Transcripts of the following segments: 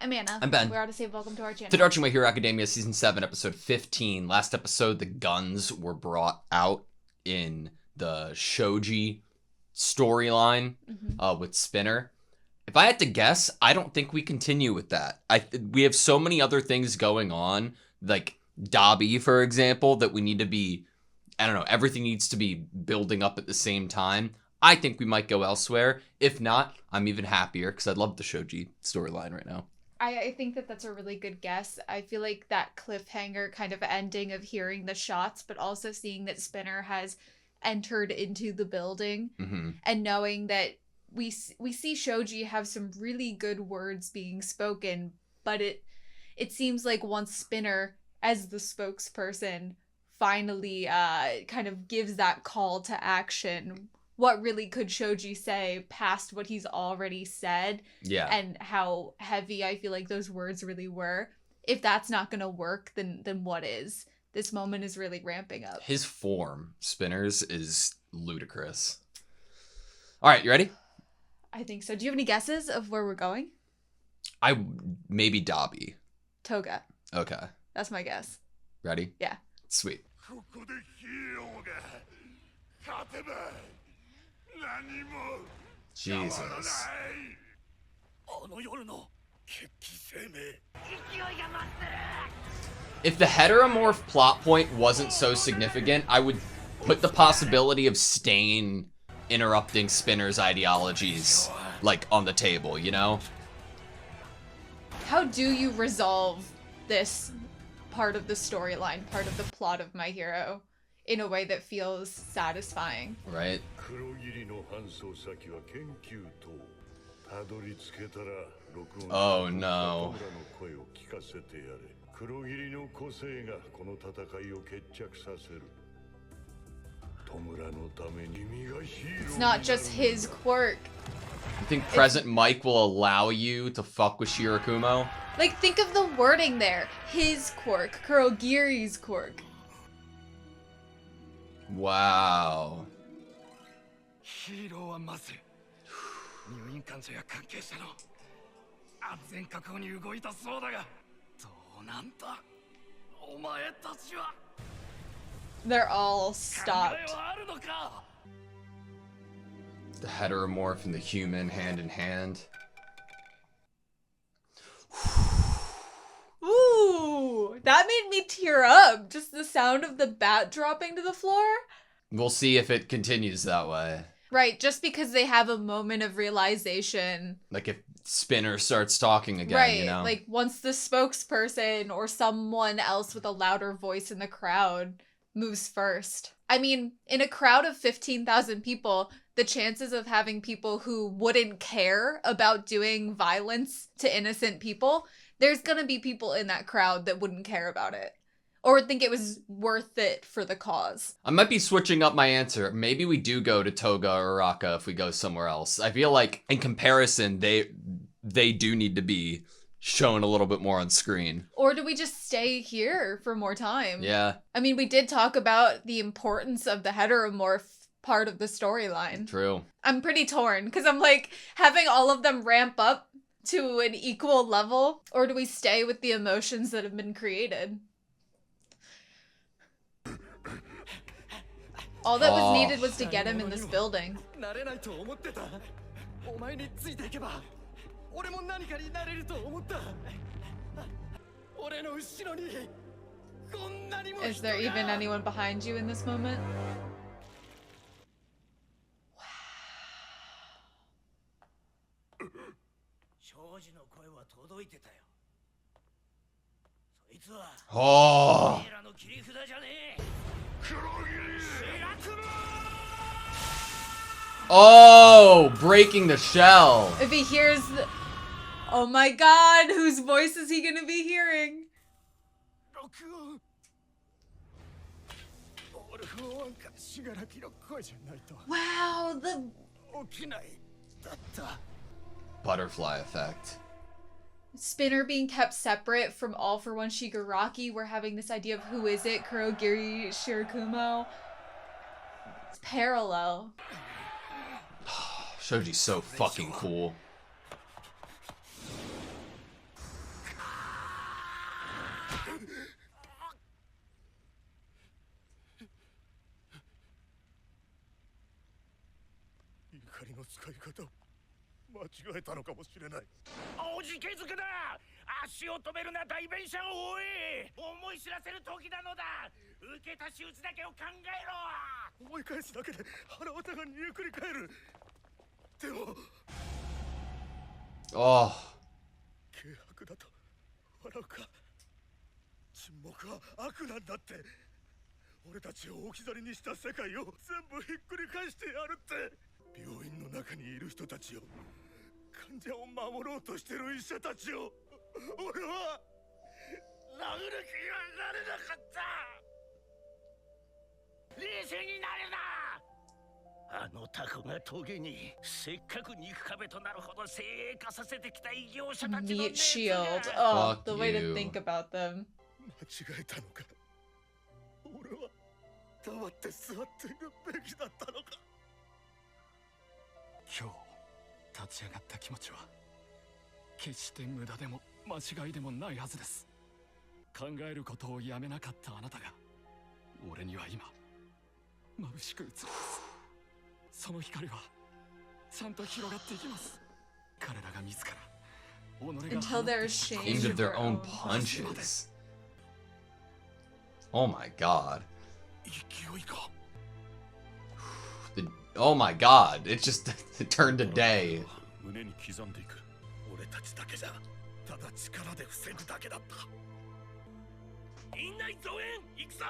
I'm Anna. I'm Ben. We're AutoSave. Welcome to our channel. To Archie My Hero Academia Season 7, Episode 15. Last episode, the guns were brought out in the Shoji storyline with Spinner. If I had to guess, I don't think we continue with that. We have so many other things going on, like Dabi, for example, that we need to be, I don't know, everything needs to be building up at the same time. I think we might go elsewhere. If not, I'm even happier because I love the Shoji storyline right now. I think that that's a really good guess. I feel like that cliffhanger kind of ending of hearing the shots, but also seeing that Spinner has entered into the building and knowing that we see Shoji have some really good words being spoken, but it seems like once Spinner, as the spokesperson, finally kind of gives that call to action, what really could Shoji say past what he's already said? Yeah. And how heavy I feel like those words really were. If that's not going to work, then what is? This moment is really ramping up. His form, Spinner's, is ludicrous. All right, you ready? I think so. Do you have any guesses of where we're going? Maybe Dabi. Toga. Okay. That's my guess. Ready? Yeah. Sweet. Jesus. If the heteromorph plot point wasn't so significant, I would put the possibility of Stain interrupting Spinner's ideologies, like, on the table, you know? How do you resolve this part of the storyline, part of the plot of My Hero, in a way that feels satisfying? Right? Oh no. It's not just his quirk. You think Present Mike will allow you to fuck with Shirakumo? Like, think of the wording there. His quirk. Kurogiri's quirk. Wow. They're all stopped. The heteromorph and the human hand in hand. Ooh, that made me tear up. Just the sound of the bat dropping to the floor. We'll see if it continues that way. Right, just because they have a moment of realization. Like if Spinner starts talking again, right, you know? Like once the spokesperson or someone else with a louder voice in the crowd moves first. I mean, in a crowd of 15,000 people, the chances of having people who wouldn't care about doing violence to innocent people, there's gonna be people in that crowd that wouldn't care about it. Or think it was worth it for the cause. I might be switching up my answer. Maybe we do go to Toga or Raka if we go somewhere else. I feel like, in comparison, they do need to be shown a little bit more on screen. Or do we just stay here for more time? Yeah. I mean, we did talk about the importance of the heteromorph part of the storyline. True. I'm pretty torn, because I'm like, having all of them ramp up to an equal level, or do we stay with the emotions that have been created? All that was needed was to get him in this building. Is there even anyone behind you in this moment? Oh. Oh, breaking the shell. If he hears the... Oh my god, whose voice is he gonna be hearing? Wow, the... Butterfly effect. Spinner being kept separate from All for One Shigaraki. We're having this idea of who is it? Kurogiri, Shirakumo. It's parallel. Shoji's so fucking cool. 怒りの使い方を間違えたのかもしれない。おじけづくだ。足を止めるな代弁者を追え。思い知らせる時なのだ。受けた手術だけを考えろ。思い返すだけで腹渡が煮えくり返る。でもOh. 軽薄だと笑うか。沈黙は悪なんだって。俺たちを置き去りにした世界を全部ひっくり返してやるって。病院の中にいる人たちを、患者を守ろうとしてる医者たちを俺は殴る気にはなれなかった。冷静になれな。あのタコが峠にせっかく肉壁となるほど精鋭化させてきた異業者たちの Meat 熱 shield. が Oh, the way to think about them. 間違えたのか。俺は黙って座っているべきだったのか。今日立ち上がった気持ちは決して無駄でも間違いでもないはずです。考えることをやめなかったあなたが俺には今眩しく映ります。その光はちゃんと広がっていきます。彼らが自ら己が Until they're ashamed Aimed of their own punches. Oh my god. 勢いか。Oh my god. It just it turned to day. 胸に刻んでいく。俺たちだけじゃただ力で防ぐだけだった。院内増援行くぞ。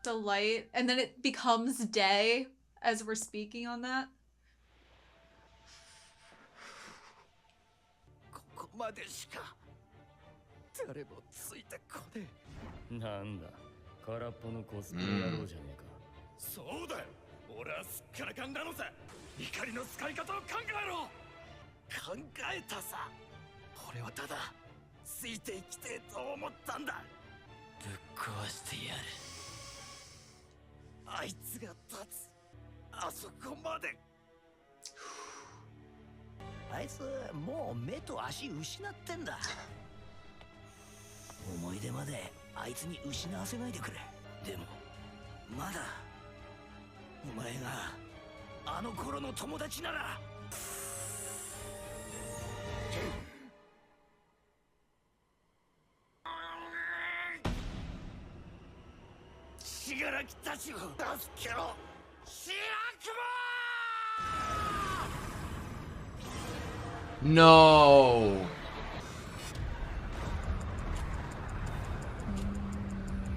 The light, and then it becomes day as we're speaking on that. ここまでしか誰もついてこねえ。なんだ空っぽのコスプレ野郎じゃねえか。そうだよ。俺はすっからかんなのさ。怒りの使い方を考えろ。考えたさ。俺はただついていきてえと思ったんだ。ぶっ壊してやる。あいつが立つあそこまで。あいつもう目と足失ってんだ。思い出まであいつに失わせないでくれ。でもまだお前があの頃の友達なら。死柄木たちを助けろ。白熊。 No.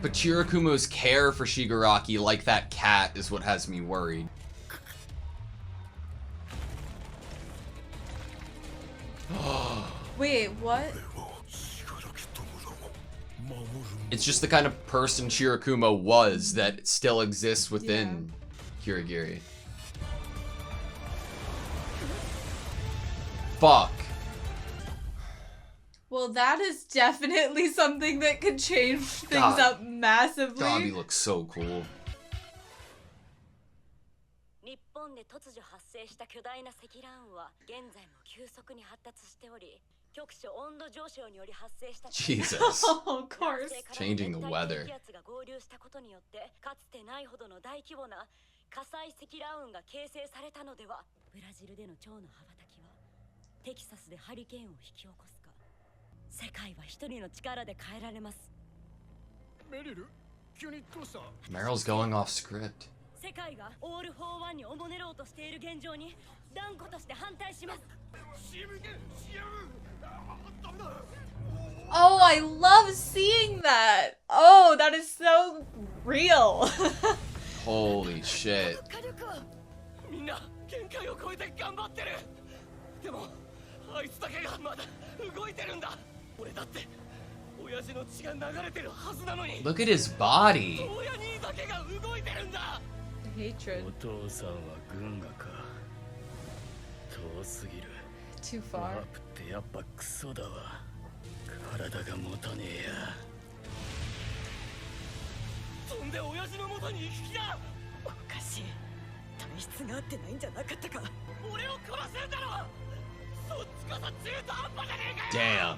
But Chirakumo's care for Shigaraki, like that cat, is what has me worried. Wait, what? It's just the kind of person Shirakumo was that still exists within Kirigiri. Fuck. Well, that is definitely something that could change things up massively. Dabi looks so cool. 日本で突如発生した巨大な積乱雲は現在も急速に発達しており、局所温度上昇により発生した Jesus. Oh, of course. Changing the weather. 低気圧が合流したことによってかつてないほどの大規模な火災積乱雲が形成されたのでは。ブラジルでの蝶の羽ばたきはテキサスでハリケーンを引き起こすか。世界は一人の力で変えられます。メリル、急にどうした？ Meryl's going off script. 世界がオール・フォー・ワンにおもねろうとしている現状に断固として反対します。 Oh, I love seeing that. Oh, that is so real. Holy shit. みんな限界を超えて頑張ってる。でもあいつだけがまだ動いてるんだ。俺だって親父の血が流れてるはずなのに。 Look at his body. 親兄だけが動いてるんだ。 Hatred. お父さんは軍河か。遠すぎる。 Too ワ far. ープってやっぱクソだわ。体が持たねえや。飛んで親父の元に行く気だ。おかしい。体質が合ってないんじゃなかったか。俺を殺せんだろ。そっちか。Damn.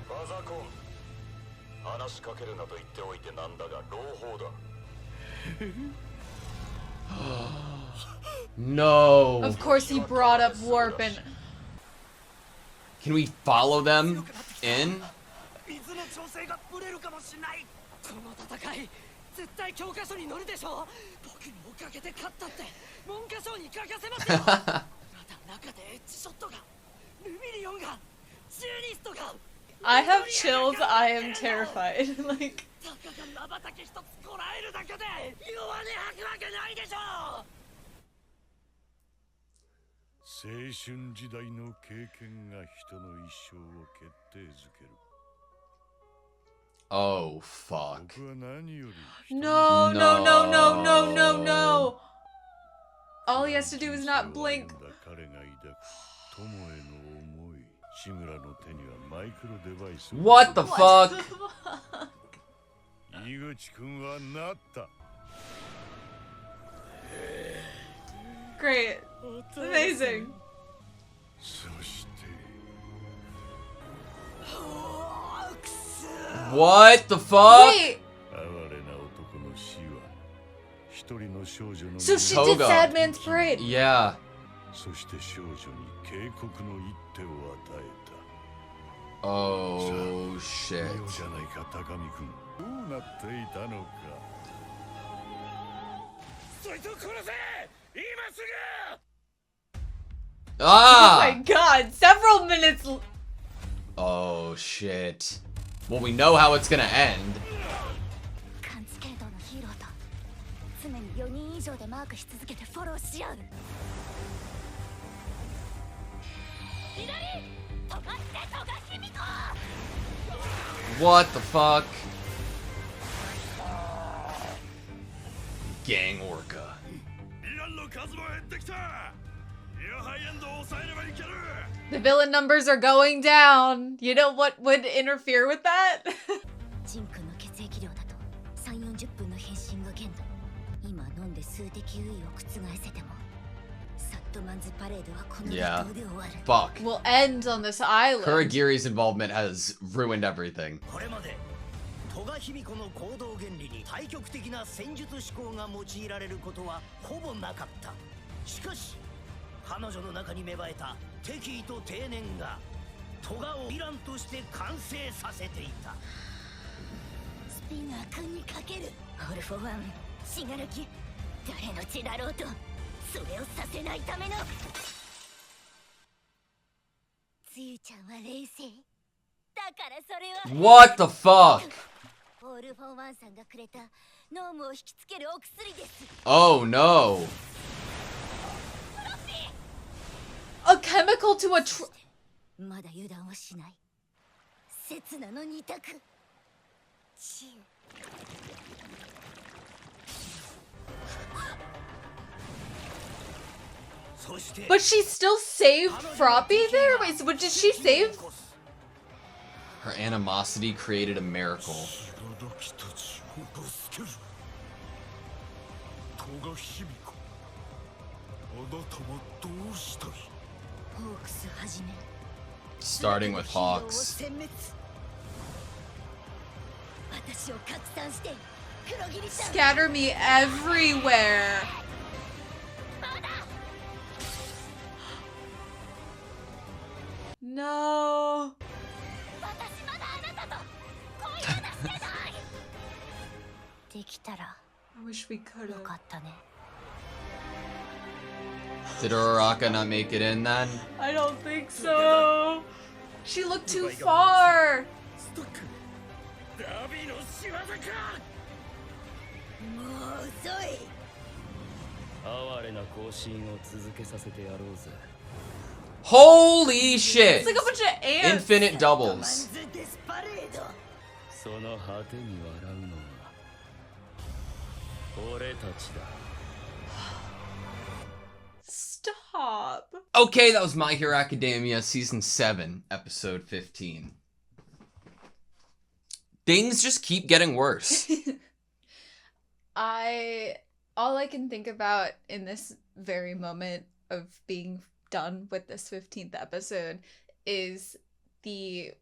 バザコン話しかけるなと言っておいてなんだが朗報だ No. Of course he brought up warp and Can we follow them in? 水の調整がブレるかもしれない。この戦い絶対教科書に載るでしょ。僕におかげで勝ったって文科省に書かせますよ。まだ中でエッジショットがルミリオンがジュニストが I have chills. I am terrified. Like たかが瞬き一つこらえるだけで弱音吐くわけないでしょ。青春時代の経験が人の一生を決定づける Oh, fuck. 僕は何より no, no, no, no, no, no, no. All he has to do is not blink. 彼が抱く友への思い志村の手にはマイクロデバイス What the fuck? 井口君はなった Great. It's amazing. そして What the fuck? Wait. 哀れな男の死は一人の少女の So she 胸 did Toga. Sad Man's Parade. Yeah. そして少女に警告の一手を与えた Oh, shit. よじゃないか高見君どうなっていたのかそいつを殺せ今すぐ Oh my Ah! god. Several minutes. Oh, shit. Well, we know how it's gonna end. 感知系統のヒーローと常に4人以上でマークし続けてフォローし合う。左飛ばして富樫卑弥呼 What the fuck? Gang Orca. ヴィランの数も減ってきたイヤハイエンドを抑えればいける The villain numbers are going down. You know what would interfere with that? ジン君の血液量だと3、40分の変身が限度。今飲んで数的優位を覆せてもサットマンズパレードはこの Yeah. 離島で終わる。 Fuck. We'll end on this island. Kuragiri's involvement has ruined everything. これまで富樫卑弥呼の行動原理に対極的な戦術思考が用いられることはほぼなかった。しかし彼女の中に芽生えた敵意と定念がトガをヴィランとして完成させていた。スピナー君にかける。オールフォーワン死柄木誰の血だろうとそれをさせないための。つゆちゃんは冷静だからそれは What the fuck? オールフォーワンさんがくれたノームを引きつけるお薬です。 Oh no. A chemical to a tr- まだ油断をしない。刹那の二択。チユ そして But she still saved Froppy there? Wait, so what did she save? Her animosity created a miracle. 白時たちを助ける富樫卑弥呼あなたはどうしたいホークスはじめ Starting with ヒーローを Hawks. 殲滅。私を拡散して黒霧ちゃん Scatter me everywhere. No. 私まだあなたと恋をしてないできたら I wish we could よ have. かったね。 Did Uraraka not make it in then? I don't think so. She looked too far. ストックダビーの仕業かもう遅い。哀れな行進を続けさせてやろうぜ。 Holy shit! It's like a bunch of ants. Infinite マン doubles. ズデスパレード。その果てに笑うのは俺たちだ。 Stop. Okay, that was My Hero Academia Season 7, Episode 15. Things just keep getting worse. All I can think about in this very moment of being done with this 15th episode is the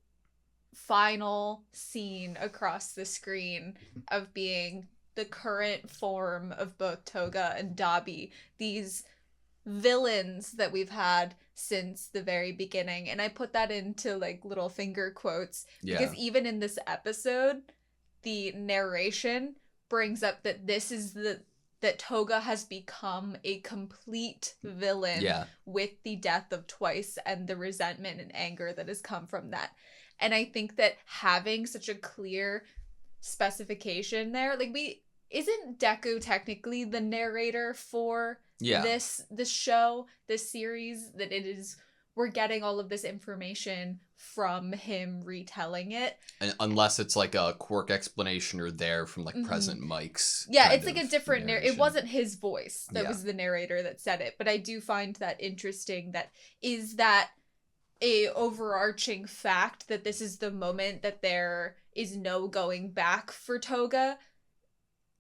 final scene across the screen of being the current form of both Toga and Dabi, these villains that we've had since the very beginning. And I put that into like little finger quotes because even in this episode, the narration brings up that this is that Toga has become a complete villain with the death of Twice and the resentment and anger that has come from that. And I think that having such a clear specification there, like isn't Deku technically the narrator for this show, this series, that it is, we're getting all of this information from him retelling it. And unless it's like a quirk explanation or there from like present Mike's. Yeah, it's like a different narration. It wasn't his voice that was the narrator that said it, but I do find that interesting. That is that a overarching fact that this is the moment that there is no going back for Toga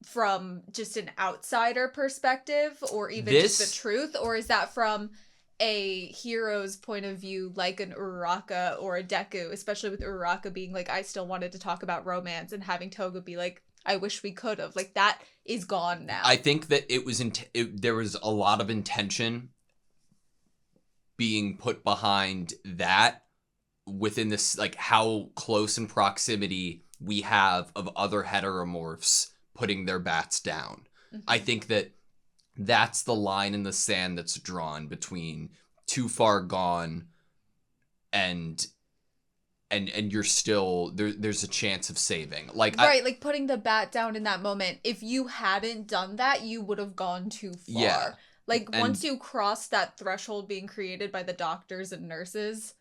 from just an outsider perspective, or even just the truth, or is that from a hero's point of view, like an Uraraka or a Deku, especially with Uraraka being like, I still wanted to talk about romance, and having Toga be like, I wish we could have. Like, that is gone now. I think that it was there was a lot of intention being put behind that within this, like how close in proximity we have of other heteromorphs putting their bats down. I think that that's the line in the sand that's drawn between too far gone and you're still there's a chance of saving. Like like putting the bat down in that moment. If you hadn't done that, you would have gone too far. Yeah. Like, once you cross that threshold being created by the doctors and nurses.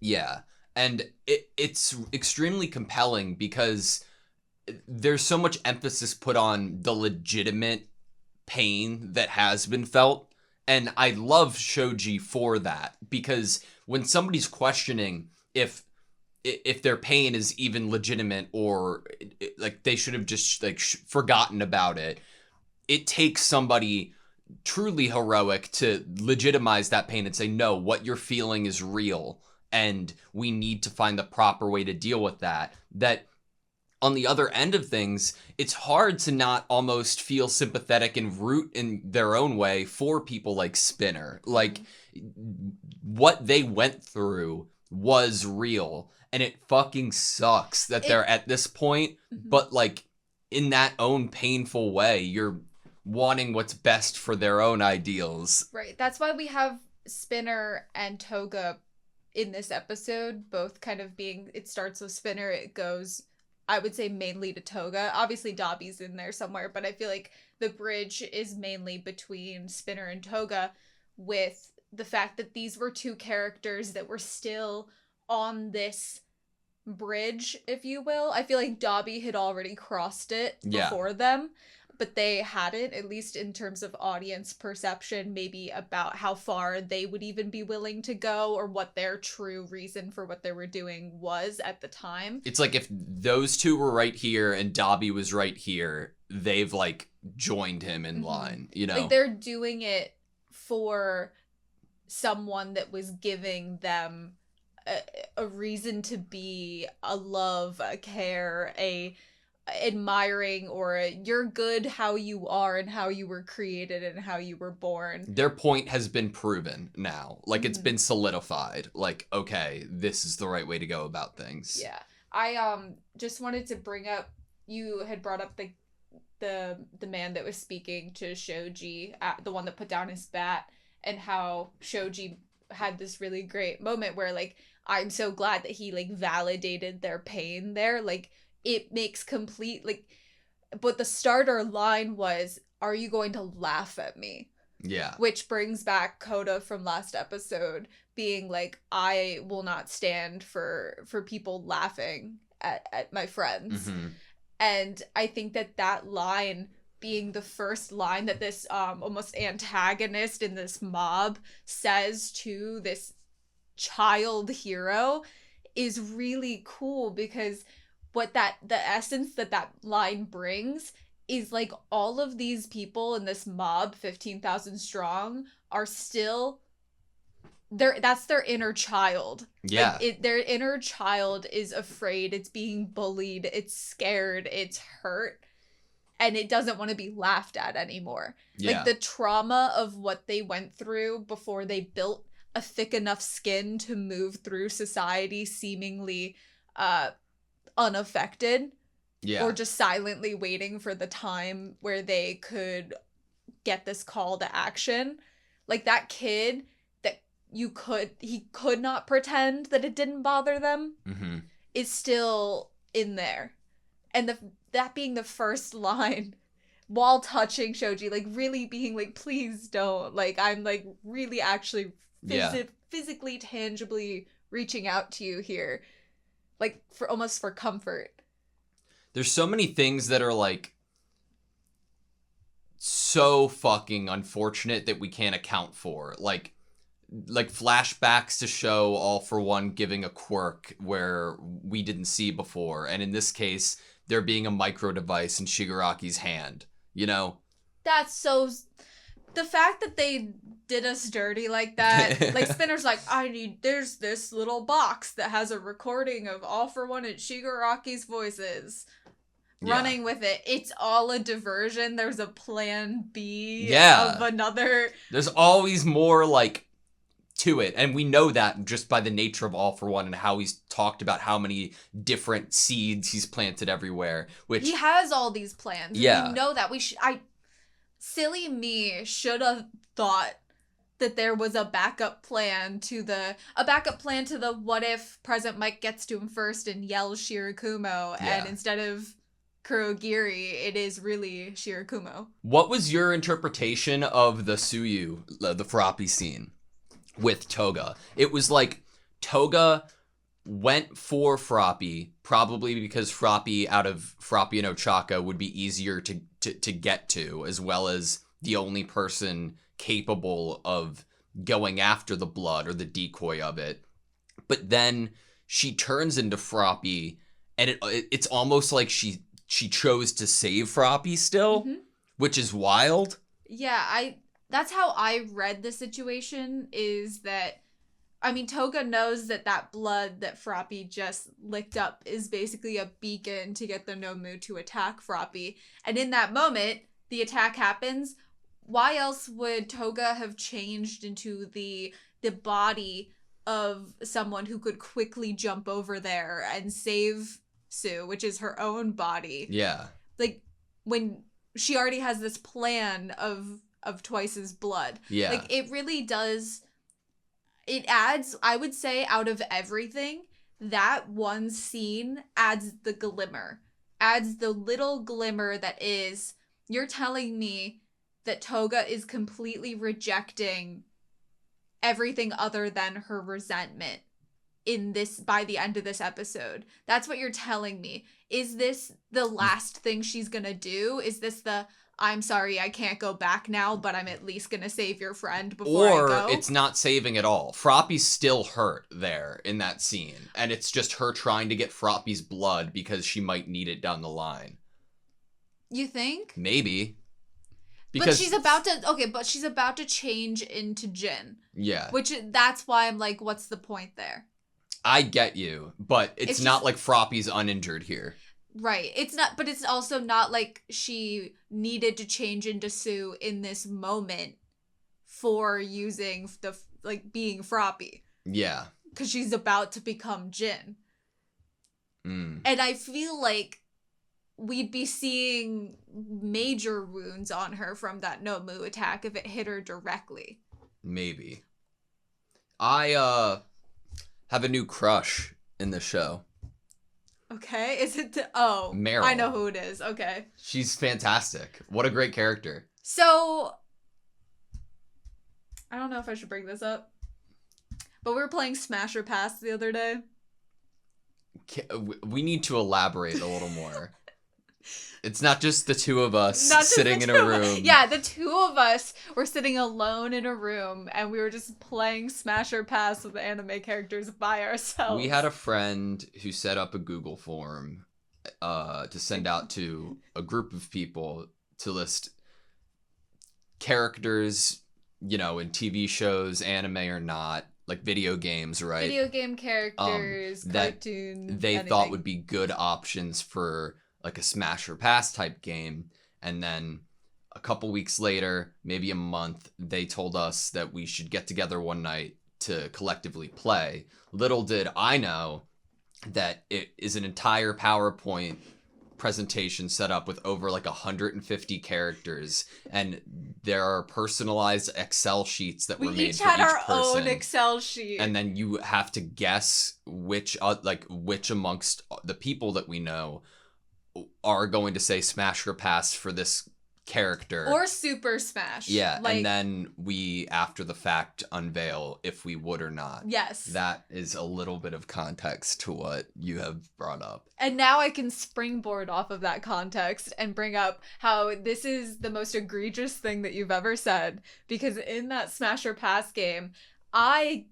Yeah. And it's extremely compelling because there's so much emphasis put on the legitimate pain that has been felt. And I love Shoji for that, because when somebody's questioning if their pain is even legitimate, or like they should have just like forgotten about it, it takes somebody truly heroic to legitimize that pain and say, no, what you're feeling is real, and we need to find the proper way to deal with that. That on the other end of things, it's hard to not almost feel sympathetic and root in their own way for people like Spinner. Like, what they went through was real, and it fucking sucks that they're at this point, but like in that own painful way, you're wanting what's best for their own ideals. Right. That's why we have Spinner and Toga in this episode, both kind of being, it starts with Spinner, it goes, I would say, mainly to Toga. Obviously Dabi's in there somewhere, but I feel like the bridge is mainly between Spinner and Toga, with the fact that these were two characters that were still on this bridge, if you will. I feel like Dabi had already crossed it before them, but they hadn't, at least in terms of audience perception, maybe about how far they would even be willing to go, or what their true reason for what they were doing was at the time. It's like if those two were right here and Dabi was right here, they've like joined him in line, you know? Like, they're doing it for someone that was giving them a reason to be, a love, a care, a admiring, or you're good how you are and how you were created and how you were born. Their point has been proven now. Like, it's been solidified. Like, okay, this is the right way to go about things. Yeah. I just wanted to bring up, you had brought up the man that was speaking to Shoji, the one that put down his bat, and how Shoji had this really great moment where, like, I'm so glad that he, like, validated their pain there. Like, it makes complete, like, but the starter line was, are you going to laugh at me? Yeah. Which brings back Coda from last episode being like, I will not stand for people laughing at my friends. And I think that line being the first line that this almost antagonist in this mob says to this child hero is really cool, because what the essence that line brings is, like, all of these people in this mob, 15,000 strong, are still that's their inner child. Yeah. Like, their inner child is afraid, it's being bullied, it's scared, it's hurt, and it doesn't want to be laughed at anymore. Yeah. Like, the trauma of what they went through before they built a thick enough skin to move through society seemingly unaffected. Yeah. Or just silently waiting for the time where they could get this call to action. Like, that kid that he could not pretend that it didn't bother them is still in there. And that being the first line while touching Shoji, like, really being like, please don't. Like, I'm, like, really actually physically, tangibly reaching out to you here. Like, for comfort. There's so many things that are, like, so fucking unfortunate that we can't account for. Like flashbacks to show All For One giving a quirk where we didn't see before. And in this case, there being a micro device in Shigaraki's hand, you know? That's so... The fact that they did us dirty like that, like, Spinner's like, there's this little box that has a recording of All For One and Shigaraki's voices. Running with it. It's all a diversion. There's a plan B of another. There's always more, like, to it. And we know that just by the nature of All For One and how he's talked about how many different seeds he's planted everywhere. Which he has all these plans. Yeah. We know that. Silly me should have thought that there was a backup plan to the what if President Mike gets to him first and yells Shirakumo, and instead of Kurogiri, it is really Shirakumo. What was your interpretation of the Suyu, the Froppy scene with Toga? It was like Toga went for Froppy, probably because Froppy out of Froppy and Ochaka would be easier to get to, as well as the only person capable of going after the blood or the decoy of it. But then she turns into Froppy, and it's almost like she chose to save Froppy still, which is wild. Yeah, that's how I read the situation, is that, I mean, Toga knows that blood that Froppy just licked up is basically a beacon to get the Nomu to attack Froppy. And in that moment, the attack happens. Why else would Toga have changed into the body of someone who could quickly jump over there and save Sue, which is her own body? Yeah. Like, when she already has this plan of Twice's blood. Yeah. Like, it really does... It adds, I would say, out of everything, that one scene adds the glimmer. Adds the little glimmer that is, you're telling me that Toga is completely rejecting everything other than her resentment by the end of this episode. That's what you're telling me. Is this the last thing she's gonna do? Is this I'm sorry, I can't go back now, but I'm at least gonna save your friend before I go? Or it's not saving at all. Froppy's still hurt there in that scene, and it's just her trying to get Froppy's blood because she might need it down the line. You think? Maybe. Because she's about to change into Jin. Yeah. That's why I'm like, what's the point there? I get you, but it's not like Froppy's uninjured here. Right. It's not, but it's also not like she needed to change into Sue in this moment for using being Froppy. Yeah. Because she's about to become Jin. Mm. And I feel like we'd be seeing major wounds on her from that Nomu attack if it hit her directly. Maybe. I have a new crush in the show. Okay, is it Meryl. I know who it is. Okay. She's fantastic. What a great character. So, I don't know if I should bring this up, but we were playing Smash or Pass the other day. We need to elaborate a little more. It's not just the two of us sitting in a room. Yeah, the two of us were sitting alone in a room, and we were just playing Smash or Pass with the anime characters by ourselves. We had a friend who set up a Google form to send out to a group of people to list characters, in TV shows, anime or not, like video games, right? Video game characters, that cartoons, they anything. thought would be good options for like a smash or pass type game. And then a couple weeks later, maybe a month, they told us that we should get together one night to collectively play. Little did I know that it is an entire PowerPoint presentation set up with over like 150 characters, and there are personalized Excel sheets that were made each for had each our person. own Excel sheet. And then you have to guess which amongst the people that we know are going to say smash or pass for this character. Or Super Smash. Yeah, like, and then we, after the fact, unveil if we would or not. Yes. That is a little bit of context to what you have brought up. And now I can springboard off of that context and bring up how this is the most egregious thing that you've ever said. Because in that Smash or Pass game, I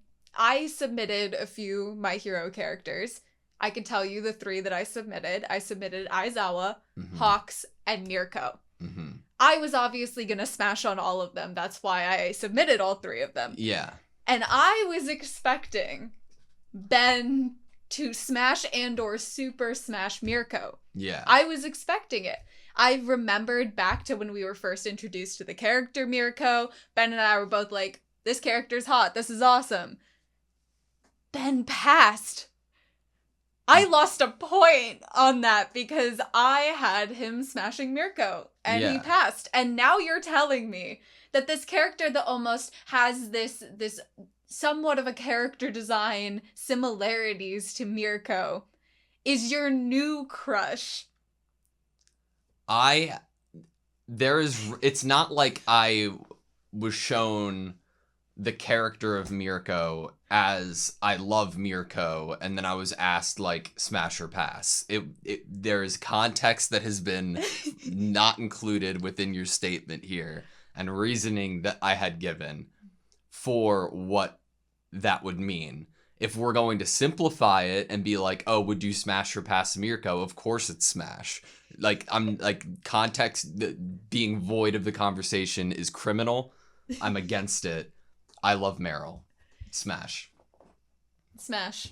submitted a few My Hero characters. I can tell you the 3 that I submitted. I submitted Aizawa, Hawks, and Mirko. Mm-hmm. I was obviously going to smash on all of them. That's why I submitted all 3 of them. Yeah. And I was expecting Ben to smash and or super smash Mirko. Yeah. I was expecting it. I remembered back to when we were first introduced to the character Mirko. Ben and I were both like, this character's hot. This is awesome. Ben passed. I lost a point on that because I had him smashing Mirko and he passed. And now you're telling me that this character that almost has this somewhat of a character design similarities to Mirko is your new crush. It's not like I was shown the character of Mirko as I love Mirko, and then I was asked like smash or pass. There is context that has been not included within your statement here, and reasoning that I had given for what that would mean. If we're going to simplify it and be like, oh, would you smash or pass Mirko? Of course it's smash. Like, I'm like, context being void of the conversation is criminal. I'm against it. I love Meryl. Smash.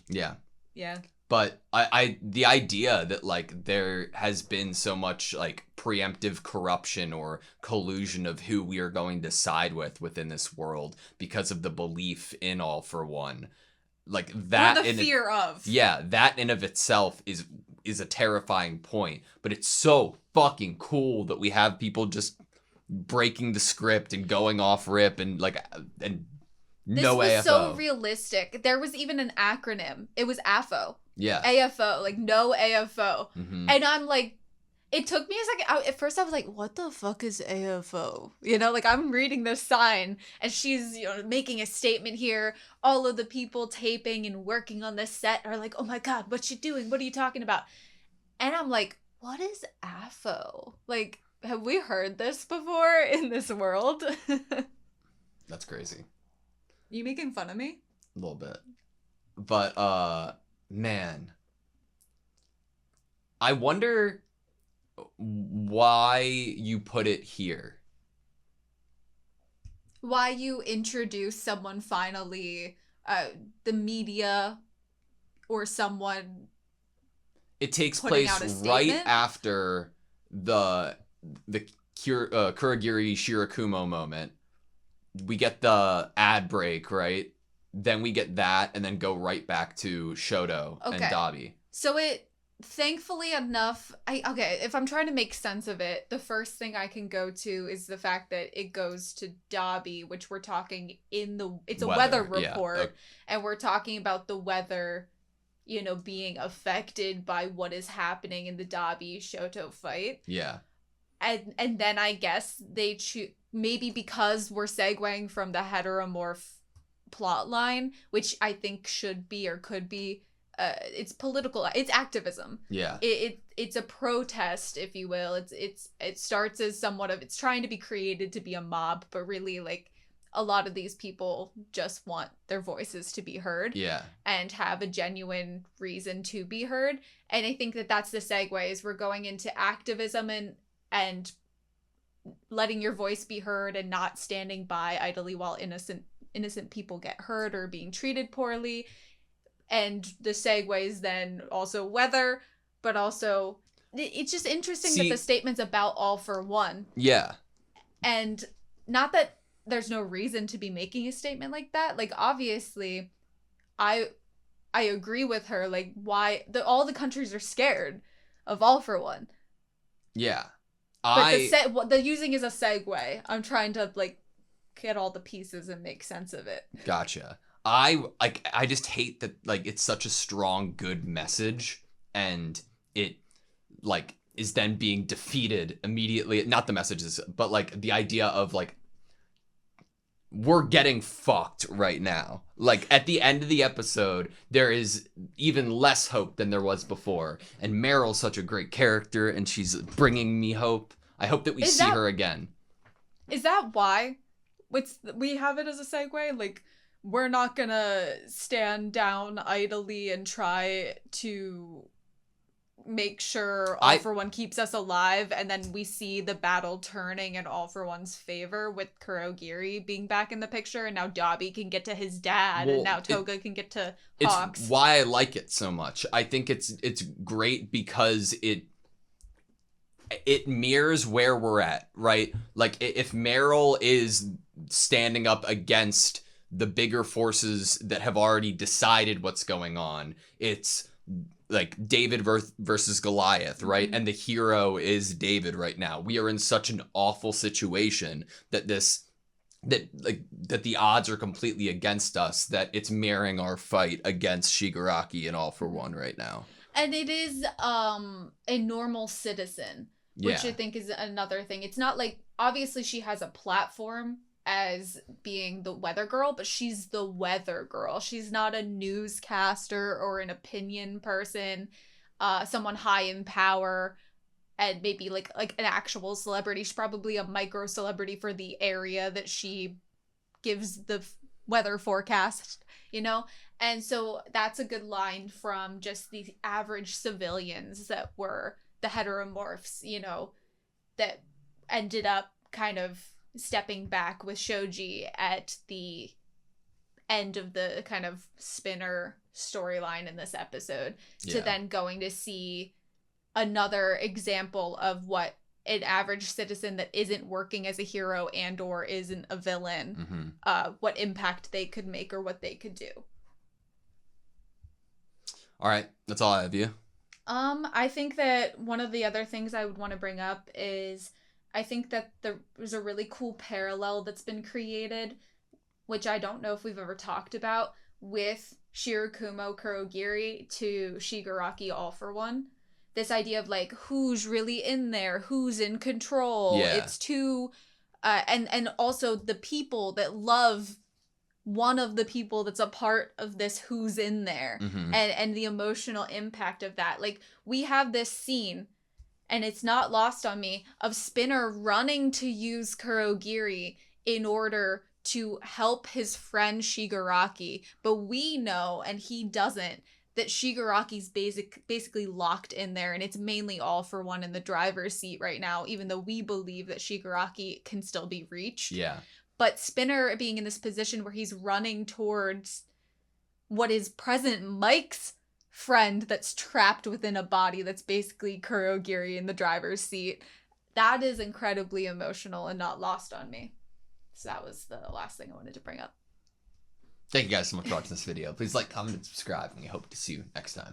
Yeah. Yeah. But I the idea that like there has been so much like preemptive corruption or collusion of who we are going to side with within this world because of the belief in All for One, like that, or the fear of. Yeah, that in of itself is a terrifying point. But it's so fucking cool that we have people just breaking the script and going off rip and like This no was AFO. so realistic. There was even an acronym. It was AFO. Yeah. AFO, like no AFO. Mm-hmm. And I'm like, it took me a second. At first I was like, what the fuck is AFO? You know, like I'm reading this sign and she's, you know, making a statement here. All of the people taping and working on this set are like, oh my God, what's she doing? What are you talking about? And I'm like, what is AFO? Like, have we heard this before in this world? That's crazy. You making fun of me? A little bit. But, man. I wonder why you put it here. Why you introduce someone finally, the media or someone. It takes putting place out a right statement? after the Kurogiri Shirakumo moment. We get the ad break, right? Then we get that, and then go right back to Shoto and Dabi. So it, thankfully enough, if I'm trying to make sense of it, the first thing I can go to is the fact that it goes to Dabi, which we're talking it's a weather report, yeah. and we're talking about the weather, you know, being affected by what is happening in the Dabi Shoto fight. Yeah. And then I guess they choose, maybe because we're segueing from the heteromorph plot line, which I think should be or could be, it's political, it's activism. Yeah. It's a protest, if you will. It starts as somewhat of, it's trying to be created to be a mob, but really like a lot of these people just want their voices to be heard. Yeah. And have a genuine reason to be heard. And I think that that's the segue, is we're going into activism and letting your voice be heard and not standing by idly while innocent people get hurt or being treated poorly. And the segues then also weather, but also it's just interesting that the statement's about all for one. Yeah. And not that there's no reason to be making a statement like that. Like, obviously, I agree with her. Like, why all the countries are scared of all for one. Yeah. But what the using is a segue. I'm trying to like get all the pieces and make sense of it. Gotcha. I just hate that, like, it's such a strong, good message, and it, like, is then being defeated immediately. Not the messages, but, like, the idea of, like, we're getting fucked right now. Like, at the end of the episode, there is even less hope than there was before. And Meryl's such a great character, and she's bringing me hope. I hope that we see her again. Is that why we have it as a segue? Like, we're not gonna stand down idly and try to make sure All for One keeps us alive, and then we see the battle turning in All for One's favor with Kurogiri being back in the picture, and now Dobby can get to his dad, and now Toga can get to Hawks. It's why I like it so much. I think it's great because it mirrors where we're at, right? Like, if Meryl is standing up against the bigger forces that have already decided what's going on, it's like David versus Goliath, right? And the hero is David right now. We are in such an awful situation that the odds are completely against us, that it's mirroring our fight against Shigaraki and All for One right now. And it is a normal citizen, which I think is another thing. It's not like, obviously she has a platform as being the weather girl, but she's the weather girl. She's not a newscaster or an opinion person, someone high in power and maybe like an actual celebrity. She's probably a micro celebrity for the area that she gives the weather forecast, you know? And so that's a good line from just the average civilians that were the heteromorphs, you know, that ended up kind of stepping back with Shoji at the end of the kind of Spinner storyline in this episode, to then going to see another example of what an average citizen that isn't working as a hero and or isn't a villain, what impact they could make or what they could do. All right, that's all I have. You? I think that one of the other things I would want to bring up is I think that there's a really cool parallel that's been created, which I don't know if we've ever talked about, with Shirakumo Kurogiri to Shigaraki All for One. This idea of like, who's really in there, who's in control. Yeah. It's too, and also the people that love one of the people that's a part of this who's in there, and the emotional impact of that. Like, we have this scene, and it's not lost on me, of Spinner running to use Kurogiri in order to help his friend Shigaraki. But we know, and he doesn't, that Shigaraki's basically locked in there, and it's mainly All for One in the driver's seat right now, even though we believe that Shigaraki can still be reached. Yeah. But Spinner being in this position where he's running towards what is President Mike's friend that's trapped within a body that's basically Kurogiri in the driver's seat, that is incredibly emotional and not lost on me. So that was the last thing I wanted to bring up. Thank you guys so much for watching this video. Please like, comment, and subscribe, and we hope to see you next time.